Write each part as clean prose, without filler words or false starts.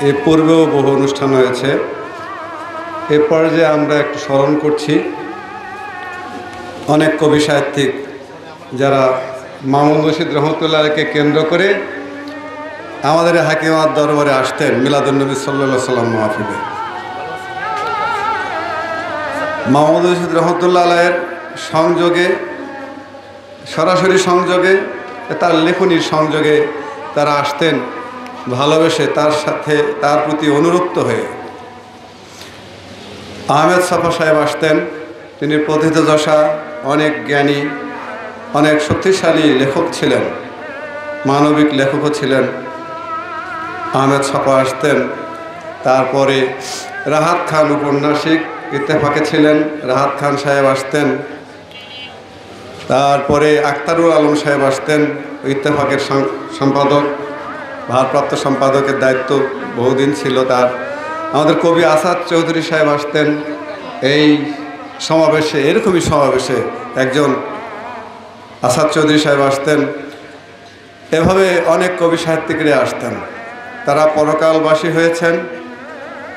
এর পূর্বেও বহু অনুষ্ঠান হয়েছে। এ পর্যায়ে আমরা একটু স্মরণ করছি অনেক কবি সাহিত্যিক যারা মামুন রশিদ রহমতুল্লাহকে কেন্দ্র করে আমাদের হাকিমাত দরবারে আসতেন মিলাদুন্নবী সাল্লাল্লাহু আলাইহি সাল্লাম মাহফিলে। মামুন রশিদ রহমতুল্লাহ আলাইহির সংযোগে, সরাসরি সংযোগে, তার লেখনীর সংযোগে তারা আসতেন ভালোবেসে, তার সাথে তার প্রতি অনুরক্ত হয়ে। আহমেদ ছফা সাহেব আসতেন, তিনি প্রথিতযশা, অনেক জ্ঞানী, অনেক শক্তিশালী লেখক ছিলেন, মানবিক লেখকও ছিলেন। আহমেদ ছফা আসতেন। তারপরে রাহাত খান উপন্যাসিক ইত্তেফাকে ছিলেন, রাহাত খান সাহেব আসতেন। তারপরে আখতারুল আলম সাহেব আসতেন, ইত্তেফাকের সম্পাদক, ভারপ্রাপ্ত সম্পাদকের দায়িত্ব বহুদিন ছিল তার। আমাদের কবি আসাদ চৌধুরী সাহেব আসতেন এই সমাবেশে, এরকমই সমাবেশে একজন আসাদ চৌধুরী সাহেব আসতেন। এভাবে অনেক কবি সাহিত্যিকরা আসতেন, তারা পরকালবাসী হয়েছেন।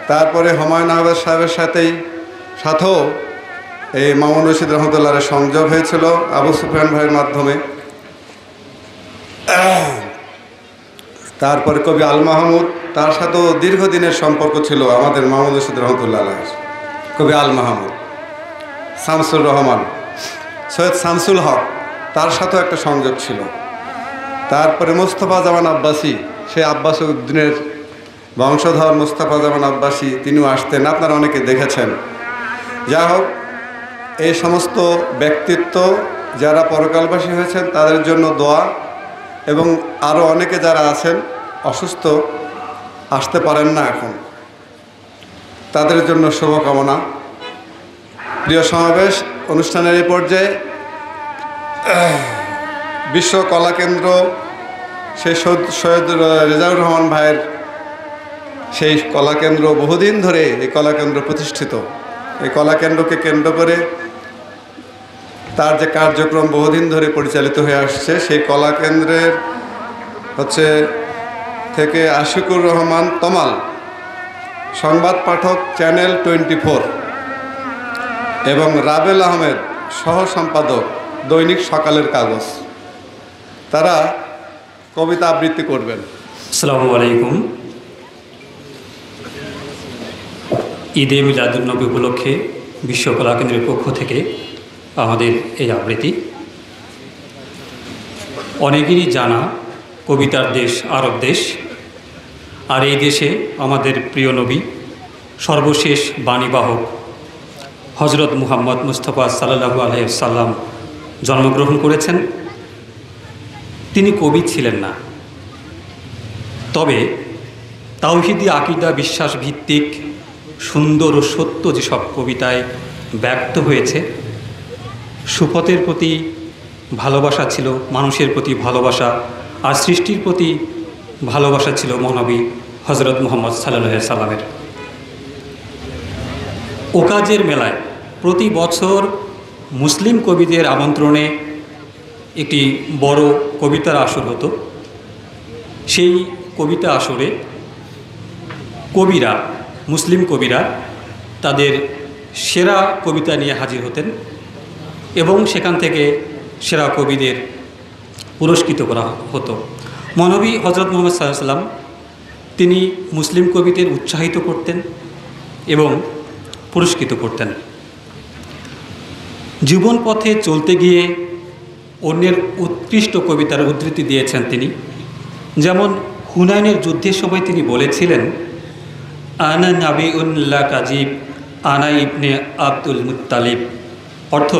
তারপরে হুমায়ুন আহমেদ সাহেবের সাথেও এই মামুন রশিদ রহমতুল্লাহর সংযোগ হয়েছিল আবু সুফিয়ান ভাইয়ের মাধ্যমে। তারপরে কবি আল মাহমুদ, তার সাথেও দীর্ঘদিনের সম্পর্ক ছিল আমাদের মামুন রশিদ রহমতুল্লাহ আলাইহির। কবি আল মাহমুদ, শামসুর রহমান, সৈয়দ শামসুল হক, তার সাথেও একটা সংযোগ ছিল। তারপরে মোস্তফা জামান আব্বাসী, সেই আব্বাস উদ্দিনের বংশধর মোস্তফা জামান আব্বাসী, তিনিও আসতেন, আপনারা অনেকে দেখেছেন। যা হোক, এই সমস্ত ব্যক্তিত্ব যারা পরকালবাসী হয়েছেন তাদের জন্য দোয়া, এবং আরও অনেকে যারা আছেন অসুস্থ, আসতে পারেন না এখন, তাদের জন্য শুভকামনা। প্রিয় সমাবেশ, অনুষ্ঠানের এই পর্যায়ে বিশ্ব কলাকেন্দ্র, সেই সৈয়দ রেজাউর রহমান ভাইয়ের সেই কলাকেন্দ্র, বহুদিন ধরে এই কলাকেন্দ্র প্রতিষ্ঠিত। এই কলাকেন্দ্রকে কেন্দ্র করে তার যে কার্যক্রম বহুদিন ধরে পরিচালিত হয়ে আসছে, সেই কলাকেন্দ্রের থেকে আশিকুর রহমান তমাল, সংবাদ পাঠক চ্যানেল 24, এবং রাবেল আহমেদ, সহ সম্পাদক দৈনিক সকালের কাগজ, তারা কবিতা আবৃত্তি করবেন। আসসালামু আলাইকুম। ঈদে মিলাদুন্নবী উপলক্ষে বিশ্ব কলাকেন্দ্রের পক্ষ থেকে আমাদের এই আবৃত্তি। অনেকেরই জানা কবিতার দেশ আরব দেশ, আর এই দেশে আমাদের প্রিয় নবী, সর্বশেষ বাণীবাহক হজরত মুহাম্মদ মুস্তাফা সাল্লাল্লাহু আলাইহি সাল্লাম জন্মগ্রহণ করেছেন। তিনি কবি ছিলেন না, তবে তাওহীদি আকীদা বিশ্বাস ভিত্তিক সুন্দর ও সত্য যেসব কবিতায় ব্যক্ত হয়েছে, সুপথের প্রতি ভালোবাসা ছিল, মানুষের প্রতি ভালোবাসা, আর সৃষ্টির প্রতি ভালোবাসা ছিল মহানবী হজরত মুহাম্মদ সাল্লাল্লাহু আলাইহি সাল্লামের। ওকাজের মেলায় প্রতি বছর মুসলিম কবিদের আমন্ত্রণে একটি বড় কবিতার আসর হতো। সেই কবিতা আসরে কবিরা, মুসলিম কবিরা তাদের সেরা কবিতা নিয়ে হাজির হতেন, এবং সেখান থেকে সেরা কবিদের পুরস্কৃত করা হতো। মহানবী হজরত মুহাম্মদ সাল্লাল্লাহু আলাইহি সাল্লাম তিনি মুসলিম কবিদের উৎসাহিত করতেন এবং পুরস্কৃত করতেন। জীবন পথে চলতে গিয়ে অন্যের উৎকৃষ্ট কবিতার উদ্ধৃতি দিয়েছেন তিনি। যেমন হুনাইনের যুদ্ধের সময় তিনি বলেছিলেন, আনা নাবিউন লা কাযিব, আনা ইবনে আব্দুল মুত্তালিব, অর্থ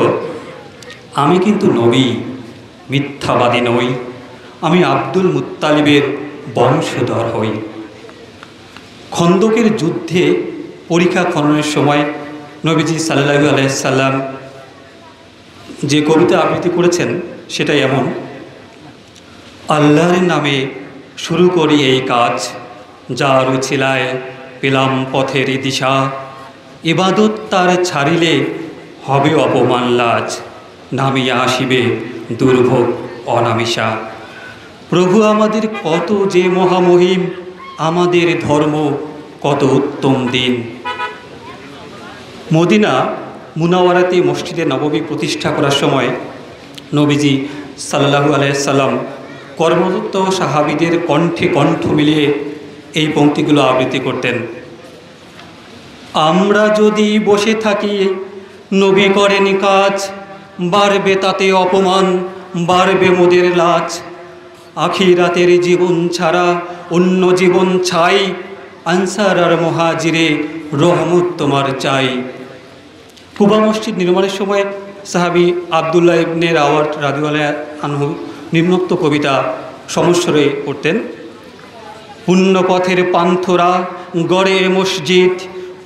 আমি কিন্তু নবী, মিথ্যাবাদী নই, আমি আব্দুল মুত্তালিবের বংশধর হই। খন্দকের যুদ্ধে পরীক্ষা খননের সময় নবীজি সাল্লাল্লাহু আলাইহি সাল্লাম যে কবিতা আবৃত্তি করেছেন সেটা এমন: আল্লাহর নামে শুরু করি এই কাজ, যার উছিলায় পেলাম পথের দিশা, ইবাদত তার ছাড়িলে হবে অপমান লাজ, নামিয়া আসিবে দুর্ভোগ অনামিষা। প্রভু আমাদের কত যে মহামহিম, আমাদের ধর্ম কত উত্তম দিন। মদিনা মুনাওয়ারাতে মসজিদে নববী প্রতিষ্ঠা করার সময় নবীজি সাল্লাল্লাহু আলাইহি সাল্লাম কর্মরত সাহাবীদের কণ্ঠে কণ্ঠ মিলিয়ে এই পংক্তিগুলো আবৃত্তি করতেন। আমরা যদি বসে থাকি নবী করেন কাজ, বাড়বে তাতে অপমান, বাড়বে মোদের লাজ। আখিরাতের জীবন ছাড়া অন্য জীবন ছাই, আনসার আর মুহাজিরে রহমত তোমার চাই। কুবা মসজিদ নির্মাণের সময় সাহাবী আবদুল্লাহ ইবনে রাওয়াত রাদিয়াল্লাহু আনহু নিম্নোক্ত কবিতা সমস্বরে পড়তেন। পুণ্য পথের পান্থরা গড়ে মসজিদ,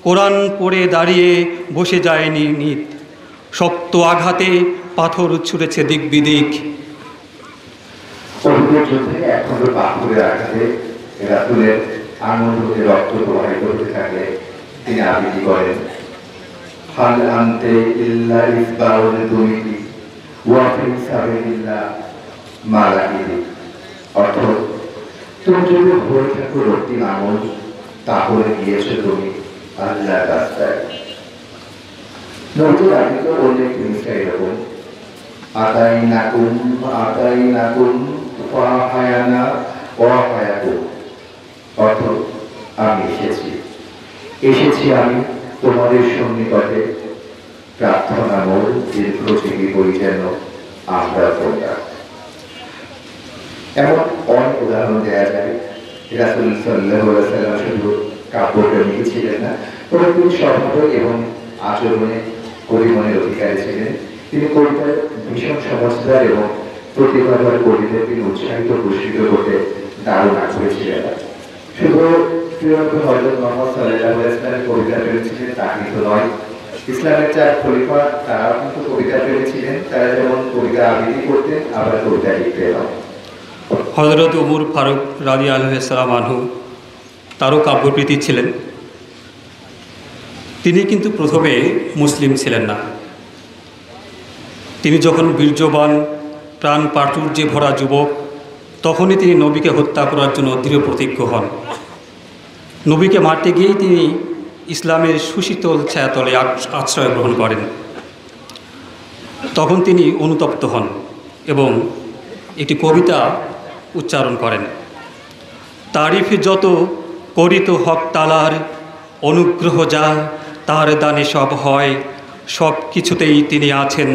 কোরআন পড়ে দাঁড়িয়ে বসে যায় নিত। শক্ত আঘাতে পাথর ছুঁড়েছে দিক বিদিক। একমাত্র পাথরের আঘাতে রাসূলের আনন্দে রক্ত প্রবাহিত হতে থাকলে তিনি আবৃত্তি করেন, হাল আনতে ইল্লা ইসবাউল দুমিতি ওয়া ফি সাবিলিল্লাহ মালাকিদি। অর্থ, তুমি যদি হয়ে থাকো রক্তি নামজ, তাহলে গিয়েছো তুমি আল্লাহর রাস্তায়। নতুন আবৃত্ত অনেক জিনিসটা এরকম, আতাইনাকুম ফাহায়ানা ওয়া হায়াকুম। অর্থ, আমি এসেছি আমি তোমাদের সন্নিকটে, প্রার্থনা মোর দীর্ঘজীবী বই যেন আমরা তোমরা। এমন অনেক উদাহরণ দেওয়া যায়। রাসূল সাল্লাল্লাহু আলাইহি ওয়াসাল্লাম শুধু কাব্যপ্রেমী ছিলেন না, তবে তিনি স্বভাবে এবং আচরণে কবিমনের অধিকারী ছিলেন। তিনি কবিতায় ভীষণ সমঝদার এবং প্রতিভাবান কবিদের তিনি উৎসাহিত পুরস্কৃত করতে দারুণ আগ্রহী ছিলেন। শুধু হযরত মুহাম্মদ সাল্লাল্লাহু আলাইহি ওয়াসাল্লাম কবিতা প্রেমী ছিলেন তা কিন্তু নয়, ইসলামের 4 খলিফা তারাও কিন্তু কবিতা প্রেমী ছিলেন। তারা যেমন কবিতা আবৃত্তি করতেন, আবার কবিতা লিখতেন। হযরত ওমর ফারুক রাদিয়াল্লাহু আনহু তারও কাব্যপ্রীতি ছিলেন। তিনি কিন্তু প্রথমে মুসলিম ছিলেন না। তিনি যখন বীর্যবান প্রাণ প্রাচুর্যে ভরা যুবক, তখনই তিনি নবীকে হত্যা করার জন্য দৃঢ় প্রতিজ্ঞ হন। নবীকে মারতে গিয়েই তিনি ইসলামের সুশীতল ছায়াতলে আশ্রয় গ্রহণ করেন। তখন তিনি অনুতপ্ত হন এবং একটি কবিতা উচ্চারণ করেন, তারিফে যত করিত হক তালার, অনুগ্রহ যা তার দানে সব হয়, সব কিছুতেই তিনি আছেন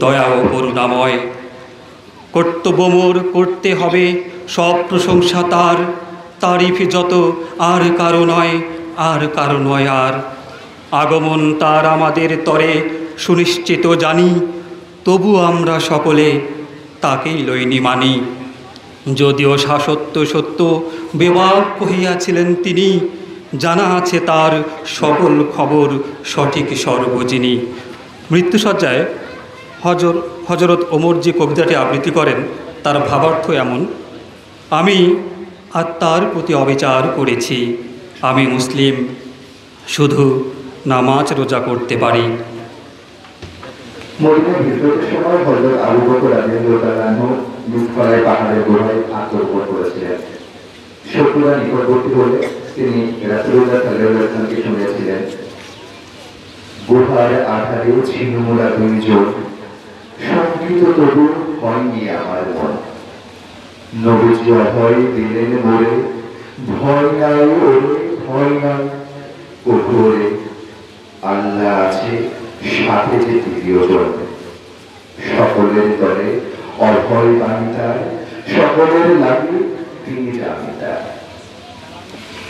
দয়া ও করুণাময়। কর্তব্য মোর করতে হবে সব প্রশংসা তার, তারিফে যত আর কারো নয়, আর কারো নয় আর। আগমন তার আমাদের তরে সুনিশ্চিত জানি, তবু আমরা সকলে তাকেই লইনি মানি। যদিও শাসত্য সত্য বেবাক কহিয়াছিলেন তিনি, জানা আছে তার সকল খবর সঠিক সর্বজিনী। মৃত্যুসজ্জায় হযরত ওমর যে কবিতাটি আবৃত্তি করেন তার ভাবার্থ এমন, আমি আত্মার প্রতি অবিচার করেছি, আমি মুসলিম, শুধু নামাজ রোজা করতে পারি। মদিনার হিজরতের সময় হযরত আবু বকর রাদিয়াল্লাহু আনহু মিসফারায় পাহাড়ের গোড়ায় আত্মগোপন করেছিলেন। শত্রুরা নিকটবর্তী হলে তিনি রাসূলুল্লাহ সাল্লাল্লাহু আলাইহি ওয়াসাল্লামকে শুনিয়েছিলেন, গুহার আধারে ছিন্নমূলা 2 জন, সংকৃত তবু হয়নি আমার মন। নবীজি অভয় দিলেন মোরে, ভয় নাই ওরে ভয় নাই, ওরে আল্লাহ আছে সাথে যে 3য় জন। সকলের দলে অভয় বাণীতার, সকলের লাগে তিনি জামিতার।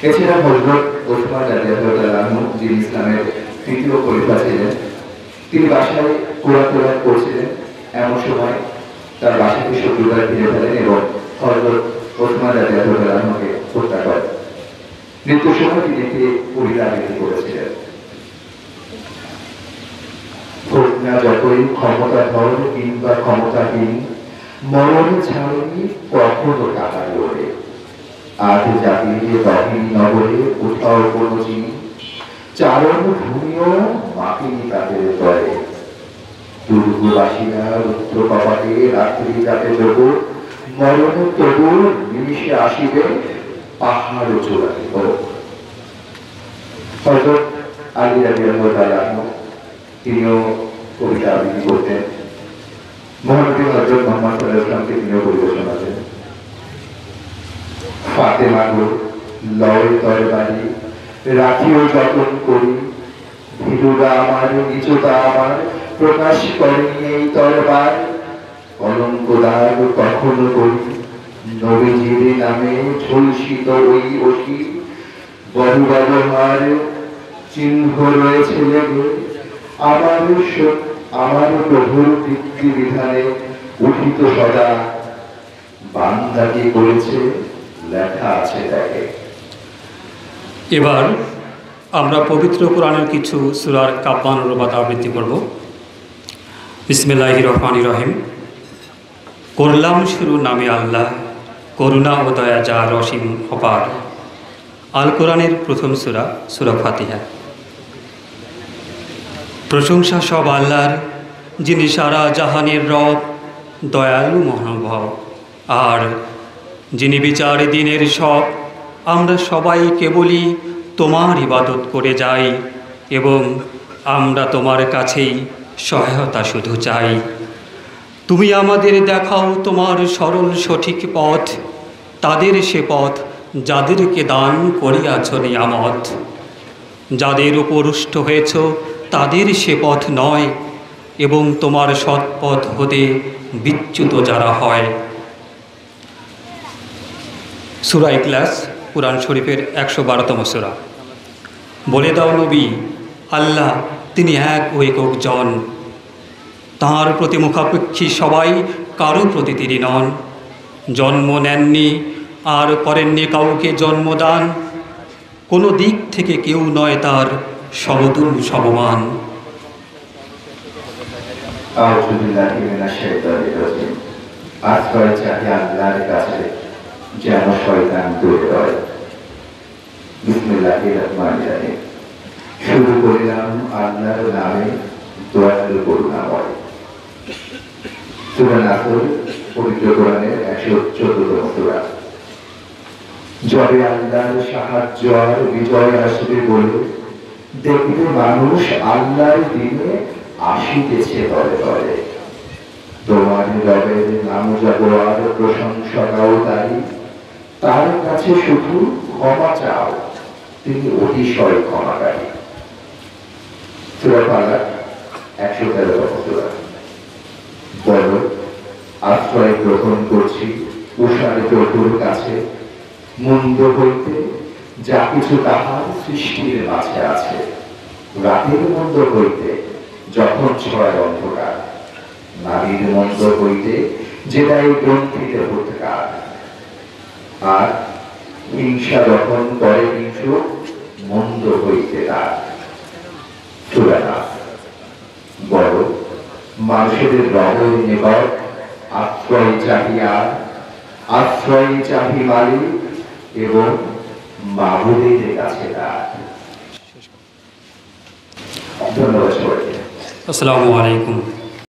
এছাড়া হযরত ওসমান রাদিয়াল্লাহু আনহু, যিনি ইসলামের 3য় খলিফা ছিলেন, তিনি বাসায় কোরআন পড়ছিলেন। এমন সময় তার বাসাকে শত্রুরা ঘিরে ফেলেন এবং হযরত ওসমান রাদিয়াল্লাহু আনহুকে হত্যা করেন। মৃত্যুর সময় তিনি একটি কবিতা আবৃত্তি করেছিলেন, না যতই ক্ষমতাধর কিংবা ক্ষমতাহীন, মরণ ছাড়েনি কখনো টাকা লড়ে। আজ জাতির বাহিনী নগরে কোথাও কোনো চিনি, চারণ ভূমিও মাপিনি তাদের দরে। দুর্গবাসীরা রুদ্র কপাটে রাত্রি যাতে যোগ, মরণ তবু নিমিষে আসিবে, পাহাড় চূড়াতে হোক। হযরত আলী রাদিয়াল্লাহু তাআলা আনহু তিনিও কবিতা আবৃত্তি করতেন। মহানবী হযরত মুহাম্মদ সাল্লাল্লাহু আলাইহি ওয়াসাল্লামকে তিনিও পরিবেশনা দেন। ফাতেমা গো লয় তরবারি রাখিও যতন করি, ভীরুরা আমার নিচতা আমার প্রকাশ করেনি এই তরবার। কলঙ্ক দাগ কখনো করি নবীজির নামে ঝলসিত ওই অসি, বহু ব্যবহার চিহ্ন রয়েছে লেগে আমার প্রভুর তৃপ্তি বিধানে উঠিত সদা। বান্দা কি করেছে লেখা আছে দেখে। এবার আমরা পবিত্র কোরআনের কিছু সূরার কাব্যান অনুবাদ আবৃত্তি করব। বিসমিল্লাহির রহমানির রহিম। করলাম শুরু নামে আল্লাহ, করুণা ও দয়া যার অসীম অপার। আল কোরআনের প্রথম সূরা, সূরা ফাতিহা। প্রশংসা সব আল্লাহর, যিনি সারা জাহানের রব, দয়ালু মহানুভব, আর যিনি বিচার দিনের সব। আমরা সবাই কেবলই তোমার ইবাদত করে যাই এবং আমরা তোমার কাছেই সহায়তা শুধু চাই। তুমি আমাদের দেখাও তোমার সরল সঠিক পথ, তাদের সে পথ যাদেরকে দান করিয়াছ নিয়ামত। যাদের উপর রুষ্ট হয়েছ তাদের সে পথ নয়, এবং তোমার সৎপথ হতে বিচ্যুত যারা হয়। সূরা ইখলাস, কুরআন শরীফের ১১২তম সূরা। বলে দাও নবী, আল্লাহ তিনি এক ও একক জন, তাঁর প্রতি মুখাপেক্ষী সবাই কারো প্রতি তিনি নন। জন্ম নেননি আর করেননি কাউকে জন্মদান, কোনো দিক থেকে কেউ নয় তার সমতুল সমমান। আউযু বিল্লাহি মিনাশ শাইতানির রাজিম। আশ্রয় চাহি আল্লাহর কাছে, যেন শয়তান দূরে রয়। বিসমিল্লাহির রহমানির রহিম। শুরু করিলাম আল্লাহর নামে, দয়ালু করুণাময়। সূরা নাসর, পবিত্র কোরআনের ১১৪তম সূরা। যবে আল্লাহর সাহায্য আর বিজয় আসবে বলে, দেখবে মানুষ আল্লাহর দিনে আসিতেছে তলে তলে। তোমার রবের নাম যাবো আর প্রশংসা গাও তারি, তার কাছে শুধু ক্ষমা চাও, তিনি অতিশয় ক্ষমাকারী। সূরা ফালাক ১১৩তম সূরা। বলো, আশ্রয় গ্রহণ করছি উষার প্রভুর কাছে, মন্দ হইতে যা কিছু তাহার সৃষ্টির মাঝে আছে। রাতের মন্দ হইতে যখন ছড়ায় অন্ধকার, নারীর মন্দ হইতে যেটাই গ্রন্থিতে ভূতকার। আর হিংসা যখন করে হিংসু, মন্দ হইতে তার। সূরা নাস। বড় মানুষের রবের নিকট আশ্রয় চাহিয়া, আশ্রয় চাহি মালিক এবং মাবুদের কাছে তার। ধন্যবাদ সবাইকে। আসসালামু আলাইকুম।